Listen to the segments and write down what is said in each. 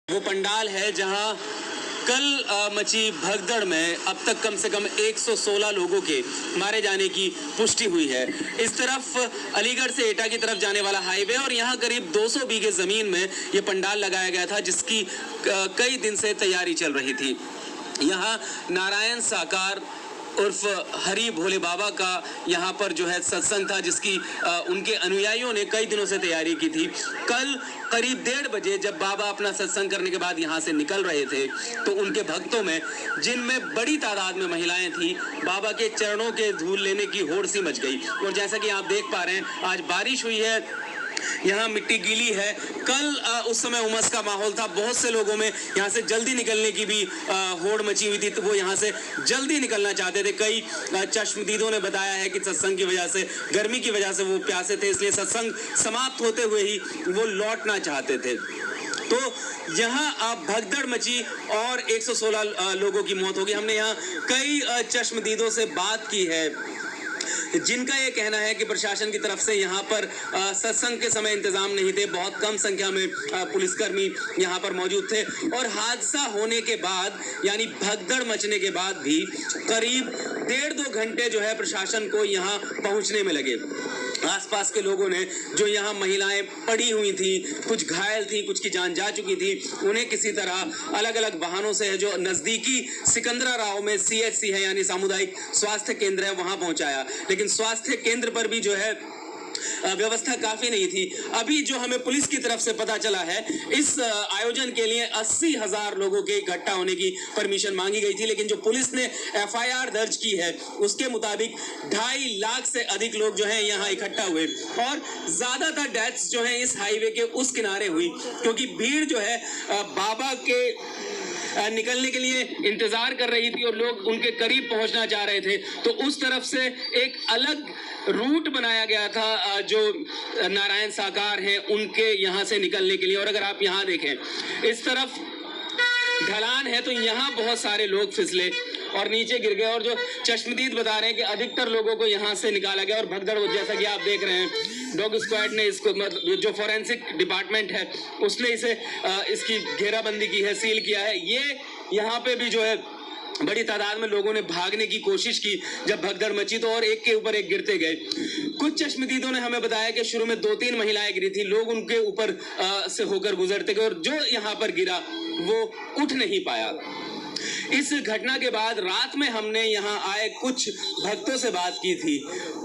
वो पंडाल है जहां कल मची भगदड़ में अब तक कम से कम 116 लोगों के मारे जाने की पुष्टि हुई है। इस तरफ अलीगढ़ से एटा की तरफ जाने वाला हाईवे और यहाँ करीब 200 बीघे जमीन में ये पंडाल लगाया गया था, जिसकी कई दिन से तैयारी चल रही थी। यहाँ नारायण साकार उर्फ हरि भोले बाबा का यहाँ पर जो है सत्संग था, जिसकी उनके अनुयायियों ने कई दिनों से तैयारी की थी। कल करीब 1:30 बजे जब बाबा अपना सत्संग करने के बाद यहाँ से निकल रहे थे तो उनके भक्तों में, जिनमें बड़ी तादाद में महिलाएं थी, बाबा के चरणों के धूल लेने की होड़ सी मच गई। और जैसा कि आप देख पा रहे हैं, आज बारिश हुई है, यहाँ मिट्टी गीली है। कल उस समय उमस का माहौल था, बहुत से लोगों में यहाँ से जल्दी निकलने की भी होड़ मची हुई थी, तो वो यहाँ से जल्दी निकलना चाहते थे। कई चश्मदीदों ने बताया है कि सत्संग की वजह से, गर्मी की वजह से वो प्यासे थे, इसलिए सत्संग समाप्त होते हुए ही वो लौटना चाहते थे। तो यहाँ भगदड़ मची और 116 लोगों की मौत होगी। हमने यहाँ कई चश्मदीदों से बात की है, जिनका ये कहना है कि प्रशासन की तरफ से यहाँ पर सत्संग के समय इंतजाम नहीं थे, बहुत कम संख्या में पुलिसकर्मी यहाँ पर मौजूद थे और हादसा होने के बाद, यानी भगदड़ मचने के बाद भी करीब 1.5-2 घंटे जो है प्रशासन को यहाँ पहुँचने में लगे। आसपास के लोगों ने, जो यहाँ महिलाएं पड़ी हुई थी, कुछ घायल थी, कुछ की जान जा चुकी थी, उन्हें किसी तरह अलग अलग वाहनों से है जो नजदीकी सिकंदरा राव में CHC है, यानी सामुदायिक स्वास्थ्य केंद्र है, वहां पहुंचाया। लेकिन स्वास्थ्य केंद्र पर भी जो है व्यवस्था काफी नहीं थी। अभी जो हमें पुलिस की तरफ से पता चला है, इस आयोजन के लिए 80,000 लोगों के इकट्ठा होने की परमिशन मांगी गई थी, लेकिन जो पुलिस ने FIR दर्ज की है उसके मुताबिक 2.5 लाख से अधिक लोग जो हैं यहाँ इकट्ठा हुए और ज्यादातर डेथ्स जो हैं इस हाईवे के उस किनारे हुई, क्योंकि भीड़ जो है बाबा के निकलने के लिए इंतजार कर रही थी और लोग उनके करीब पहुंचना चाह रहे थे। तो उस तरफ से एक अलग रूट बनाया गया था जो नारायण साकार हैं उनके यहाँ से निकलने के लिए। और अगर आप यहाँ देखें, इस तरफ ढलान है तो यहाँ बहुत सारे लोग फिसले और नीचे गिर गए। और जो चश्मदीद बता रहे हैं कि अधिकतर लोगों को यहाँ से निकाला गया और भगदड़, जैसा कि आप देख रहे हैं, डॉग स्क्वाड ने इसको, जो फॉरेंसिक डिपार्टमेंट है उसने इसे इसकी घेराबंदी की है, सील किया है। ये यहाँ पे भी जो है बड़ी तादाद में लोगों ने भागने की कोशिश की जब भगदड़ मची, तो और एक के ऊपर एक गिरते गए। कुछ चश्मदीदों ने हमें बताया कि शुरू में 2-3 महिलाएं गिरी थी, लोग उनके ऊपर से होकर गुजरते गए और जो यहाँ पर गिरा वो उठ नहीं पाया। इस घटना के बाद रात में हमने यहाँ आए कुछ भक्तों से बात की थी,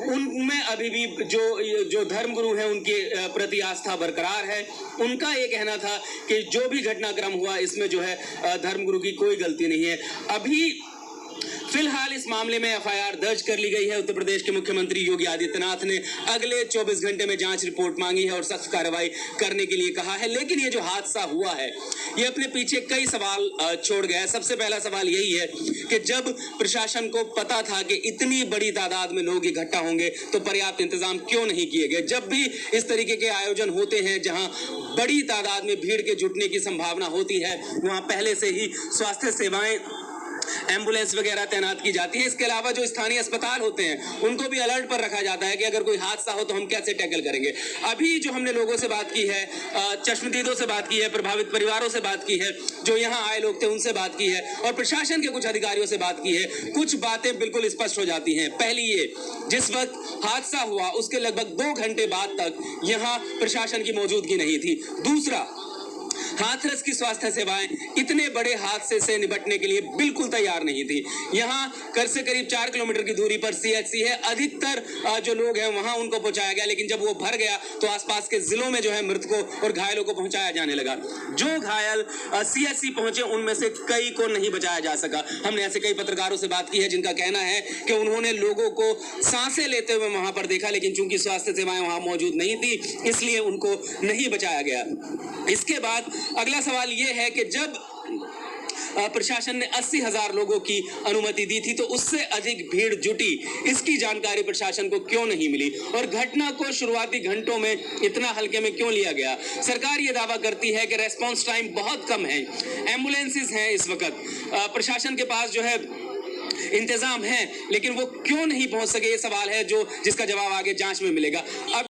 उनमें अभी भी जो धर्मगुरु हैं उनके प्रति आस्था बरकरार है। उनका ये कहना था कि जो भी घटनाक्रम हुआ इसमें जो है धर्मगुरु की कोई गलती नहीं है। अभी फिलहाल इस मामले में FIR दर्ज कर ली गई है। उत्तर प्रदेश के मुख्यमंत्री योगी आदित्यनाथ ने अगले 24 घंटे में जांच रिपोर्ट मांगी है और सख्त कार्रवाई करने के लिए कहा है। लेकिन ये जो हादसा हुआ है ये अपने पीछे कई सवाल छोड़ गया है। सबसे पहला सवाल यही है कि जब प्रशासन को पता था कि इतनी बड़ी तादाद में लोग इकट्ठा होंगे तो पर्याप्त इंतजाम क्यों नहीं किए गए। जब भी इस तरीके के आयोजन होते हैं जहां बड़ी तादाद में भीड़ के जुटने की संभावना होती है, वहां पहले से ही स्वास्थ्य सेवाएं, एम्बुलेंस वगैरह तैनात की जाती है। इसके अलावा जो स्थानीय अस्पताल होते हैं उनको भी अलर्ट पर रखा जाता है कि अगर कोई हादसा हो तो हम कैसे टैकल करेंगे। अभी जो हमने लोगों से बात की है, चश्मदीदों से बात की है, प्रभावित परिवारों से बात की है, जो यहाँ आए लोग थे उनसे बात की है और प्रशासन के कुछ अधिकारियों से बात की है, कुछ बातें बिल्कुल स्पष्ट हो जाती हैं। पहली ये, जिस वक्त हादसा हुआ उसके लगभग 2 घंटे बाद तक यहाँ प्रशासन की मौजूदगी नहीं थी। दूसरा, हाथरस की स्वास्थ्य सेवाएं इतने बड़े हादसे से निपटने के लिए बिल्कुल तैयार नहीं थी। यहाँ कर से करीब 4 किलोमीटर की दूरी पर CHC है, अधिकतर जो लोग हैं वहां उनको पहुंचाया गया, लेकिन जब वो भर गया तो आसपास के जिलों में जो है मृतकों और घायलों को पहुंचाया जाने लगा। जो घायल CHC पहुंचे उनमें से कई को नहीं बचाया जा सका। हमने ऐसे कई पत्रकारों से बात की है जिनका कहना है कि उन्होंने लोगों को सांसें लेते हुए वहां पर देखा, लेकिन चूंकि स्वास्थ्य सेवाएं वहां मौजूद नहीं थी इसलिए उनको नहीं बचाया गया। इसके बाद अगला सवाल यह है कि जब प्रशासन ने 80,000 लोगों की अनुमति दी थी तो उससे अधिक भीड़ जुटी, इसकी जानकारी प्रशासन को क्यों नहीं मिली और घटना को शुरुआती घंटों में इतना हल्के में क्यों लिया गया। सरकार ये दावा करती है कि रेस्पॉन्स टाइम बहुत कम है, एम्बुलेंसेस हैं इस वक्त, प्रशासन के पास जो है इंतजाम है, लेकिन वो क्यों नहीं पहुंच सके, ये सवाल है जिसका जवाब आगे जांच में मिलेगा। अब